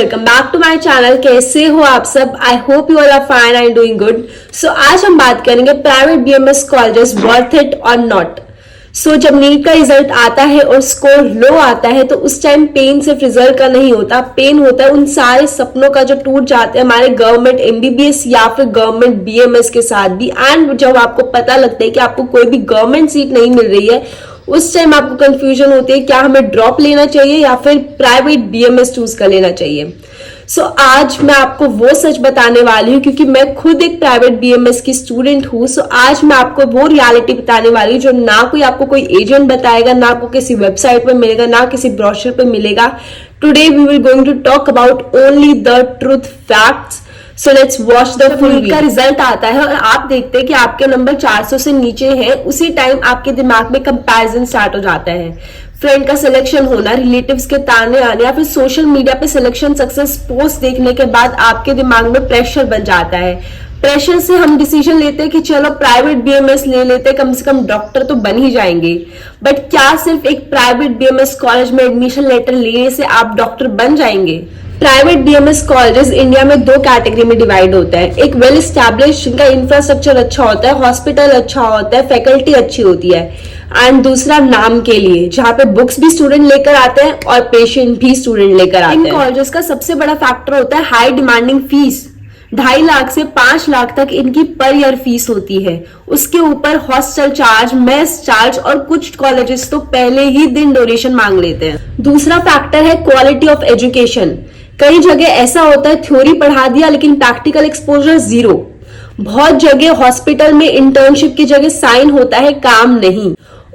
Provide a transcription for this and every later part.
Welcome back to my channel. कैसे हो आप सब? I hope you all are fine and doing good. So आज हम बात करेंगे private BMS colleges worth it और नॉट। सो जब नीट का रिजल्ट आता है और स्कोर लो आता है तो उस टाइम पेन सिर्फ रिजल्ट का नहीं होता, पेन होता है उन सारे सपनों का जो टूट जाते हैं हमारे गवर्नमेंट एमबीबीएस या फिर गवर्नमेंट बीएमएस के साथ भी। एंड जब आपको पता लगता है कि आपको कोई भी गवर्नमेंट सीट नहीं मिल रही है उस टाइम आपको कंफ्यूजन होती है क्या हमें ड्रॉप लेना चाहिए या फिर प्राइवेट बीएमएस चूज कर लेना चाहिए। सो आज मैं आपको वो सच बताने वाली हूँ क्योंकि मैं खुद एक प्राइवेट बीएमएस की स्टूडेंट हूँ। सो आज मैं आपको वो रियलिटी बताने वाली हूँ जो ना कोई आपको कोई एजेंट बताएगा, ना आपको किसी वेबसाइट पे मिलेगा, ना किसी ब्रोशर पे मिलेगा। Today we will going to talk about only the truth facts. So let's watch the full. का रिजल्ट आता है और आप देखते हैं कि आपके नंबर 400 से नीचे हैं, उसी टाइम आपके दिमाग में कंपैरिजन स्टार्ट हो जाता है। फ्रेंड का सिलेक्शन होना, रिलेटिव्स के ताने आने या फिर सोशल मीडिया पे सिलेक्शन सक्सेस पोस्ट देखने के बाद आपके दिमाग में प्रेशर बन जाता है। प्रेशर से हम डिसीजन लेते हैं कि चलो प्राइवेट बीएमएस ले लेते हैं, कम से कम डॉक्टर तो बन ही जाएंगे। बट क्या सिर्फ एक प्राइवेट बीएमएस कॉलेज में एडमिशन लेटर लेने से आप डॉक्टर बन जाएंगे? प्राइवेट बीएमएस कॉलेजेस इंडिया में दो कैटेगरी में डिवाइड होता है। एक वेल एस्टैब्लिश जिनका इंफ्रास्ट्रक्चर अच्छा होता है, हॉस्पिटल अच्छा होता है, फैकल्टी अच्छी होती है, एंड दूसरा नाम के लिए जहां पे बुक्स भी स्टूडेंट लेकर आते हैं और पेशेंट भी स्टूडेंट लेकर आते हैं। इन कॉलेजेस का सबसे बड़ा फैक्टर होता है हाई डिमांडिंग फीस। 2.5 लाख से 5 लाख तक इनकी पर ईयर फीस होती है। उसके ऊपर हॉस्टल चार्ज, मेस चार्ज और कुछ कॉलेजेस तो पहले ही दिन डोनेशन मांग लेते हैं। दूसरा फैक्टर है क्वालिटी ऑफ एजुकेशन। कई जगह ऐसा होता है थ्योरी पढ़ा दिया लेकिन प्रैक्टिकल एक्सपोजर जीरो। बहुत जगह हॉस्पिटल में इंटर्नशिप की जगह साइन होता है, काम नहीं।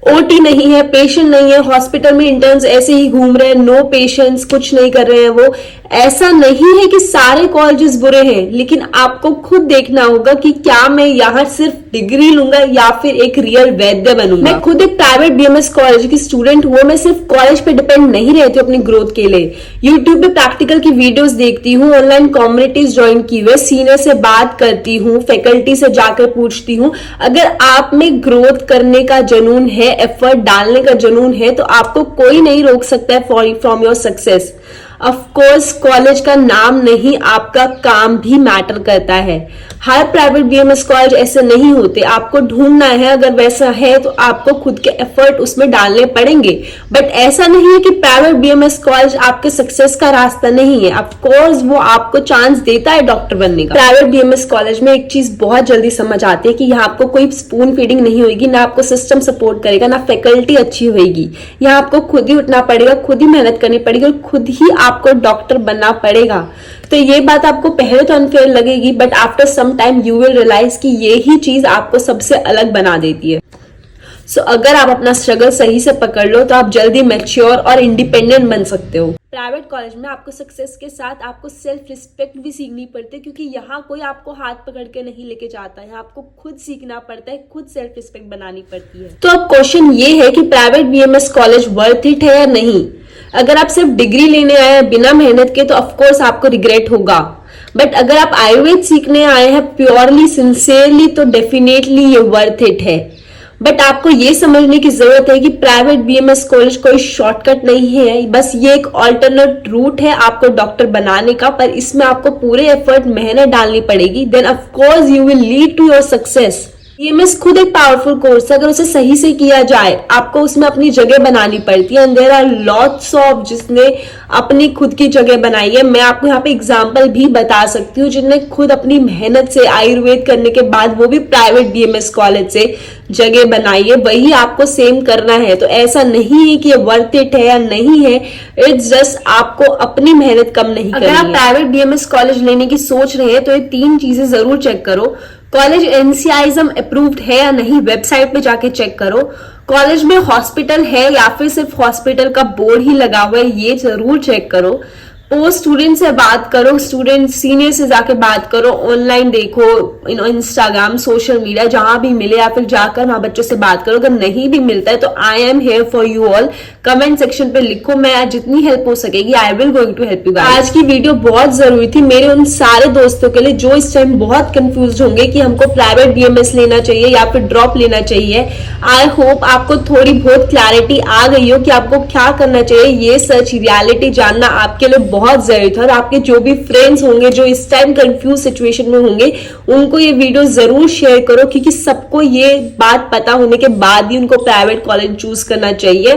ओटी नहीं है, पेशेंट नहीं है, हॉस्पिटल में इंटर्न्स ऐसे ही घूम रहे हैं, नो पेशेंट्स, कुछ नहीं कर रहे हैं वो। ऐसा नहीं है कि सारे कॉलेजेस बुरे हैं, लेकिन आपको खुद देखना होगा कि क्या मैं यहाँ सिर्फ डिग्री लूंगा या फिर एक रियल वैद्य बनूंगा। मैं खुद एक प्राइवेट बीएमएस कॉलेज की स्टूडेंट हूँ। मैं सिर्फ कॉलेज पे डिपेंड नहीं रहती अपनी ग्रोथ के लिए। यूट्यूब पे प्रैक्टिकल की वीडियोस देखती हूँ, ऑनलाइन कम्युनिटीज ज्वाइन की हुई, सीनियर से बात करती हूँ, फैकल्टी से जाकर पूछती हूँ। अगर आप में ग्रोथ करने का जुनून है, एफर्ट डालने का जुनून है, तो आपको कोई नहीं रोक सकता है from your success. Of course college का नाम नहीं, आपका काम भी मैटर करता है। हर प्राइवेट बीएमएस कॉलेज ऐसे नहीं होते, आपको ढूंढना है। अगर वैसा है तो आपको खुद के एफर्ट उसमें डालने पड़ेंगे। बट ऐसा नहीं है कि प्राइवेट बीएमएस कॉलेज आपके सक्सेस का रास्ता नहीं है। ऑफ कोर्स वो आपको चांस देता है डॉक्टर बनने का। प्राइवेट बीएमएस कॉलेज में एक चीज बहुत जल्दी समझ आती है कि यहाँ आपको कोई स्पून फीडिंग नहीं होगी, ना आपको सिस्टम सपोर्ट करेगा, ना फैकल्टी अच्छी होगी। यहाँ आपको खुद ही उठना पड़ेगा, खुद ही मेहनत करनी पड़ेगी और खुद ही आपको डॉक्टर बनना पड़ेगा। तो ये बात आपको पहले तो अनफेयर लगेगी, but after some time you will realise कि ये ही चीज आपको सबसे अलग बना देती है। सो अगर आप अपना स्ट्रगल सही से पकड़ लो तो आप जल्दी मैच्योर और इंडिपेंडेंट बन सकते हो। प्राइवेट कॉलेज में आपको सक्सेस के साथ आपको सेल्फ रिस्पेक्ट भी सीखनी पड़ती है, क्योंकि यहाँ कोई आपको हाथ पकड़ के नहीं लेके जाता है, आपको खुद सीखना पड़ता है, खुद सेल्फ रिस्पेक्ट बनानी पड़ती है। तो अब क्वेश्चन ये है कि private BMS college worth it है या नहीं। अगर आप सिर्फ डिग्री लेने आए हैं बिना मेहनत के तो ऑफकोर्स आपको रिग्रेट होगा। बट अगर आप आयुर्वेद सीखने आए हैं प्योरली सिंसियरली तो डेफिनेटली ये वर्थ इट है। बट आपको ये समझने की जरूरत है कि प्राइवेट बीएमएस कॉलेज कोई शॉर्टकट नहीं है, बस ये एक ऑल्टरनेट रूट है आपको डॉक्टर बनाने का। पर इसमें आपको पूरे एफर्ट, मेहनत डालनी पड़ेगी। Then of course you will lead to your success. BMS खुद एक पावरफुल कोर्स है, अगर उसे सही से किया जाए आपको उसमें अपनी जगह बनानी पड़ती है। And there are lots of जिसने अपनी खुद की जगह बनाई है। मैं आपको यहाँ पे एग्जांपल भी बता सकती हूँ जिनने खुद अपनी मेहनत से आयुर्वेद करने के बाद वो भी प्राइवेट बीएमएस कॉलेज से जगह बनाई है। वही आपको सेम करना है। तो ऐसा नहीं है कि ये वर्थ इट है या नहीं है, इट्स जस्ट आपको अपनी मेहनत कम नहीं करनी है। अगर आप प्राइवेट बीएमएस कॉलेज लेने की सोच रहे हैं तो ये 3 चीजें जरूर चेक करो। कॉलेज एनसीआईएम अप्रूव्ड है या नहीं, वेबसाइट पे जाके चेक करो। कॉलेज में हॉस्पिटल है या फिर सिर्फ हॉस्पिटल का बोर्ड ही लगा हुआ है, ये जरूर चेक करो। पोस्ट स्टूडेंट से बात करो, स्टूडेंट सीनियर से जाके बात करो, ऑनलाइन देखो, इंस्टाग्राम, सोशल मीडिया, जहां भी मिले या फिर जाकर वहां बच्चों से बात करो। अगर नहीं भी मिलता है तो I am here for you all. Comment section पे लिखो, मैं जितनी हेल्प हो सकेगी I will going to help you guys. आज की वीडियो बहुत जरूरी थी मेरे उन सारे दोस्तों के लिए जो इस टाइम बहुत कंफ्यूज होंगे कि हमको प्राइवेट बीएमएस लेना चाहिए या फिर ड्रॉप लेना चाहिए। आई होप आपको थोड़ी बहुत क्लैरिटी आ गई हो कि आपको क्या करना चाहिए। ये सच रियलिटी जानना आपके लिए बहुत जरूरी था। और आपके जो भी फ्रेंड्स होंगे जो इस टाइम कंफ्यूज सिचुएशन में होंगे, उनको ये वीडियो जरूर शेयर करो, क्योंकि सबको ये बात पता होने के बाद ही उनको प्राइवेट कॉलेज चूज करना चाहिए।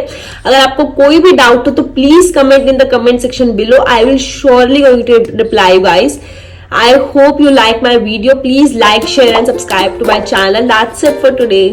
अगर आपको कोई भी डाउट हो तो please comment in the comment section below, I will surely going to reply guys. I hope you like my video. Please like, share and subscribe to my channel. That's it for today.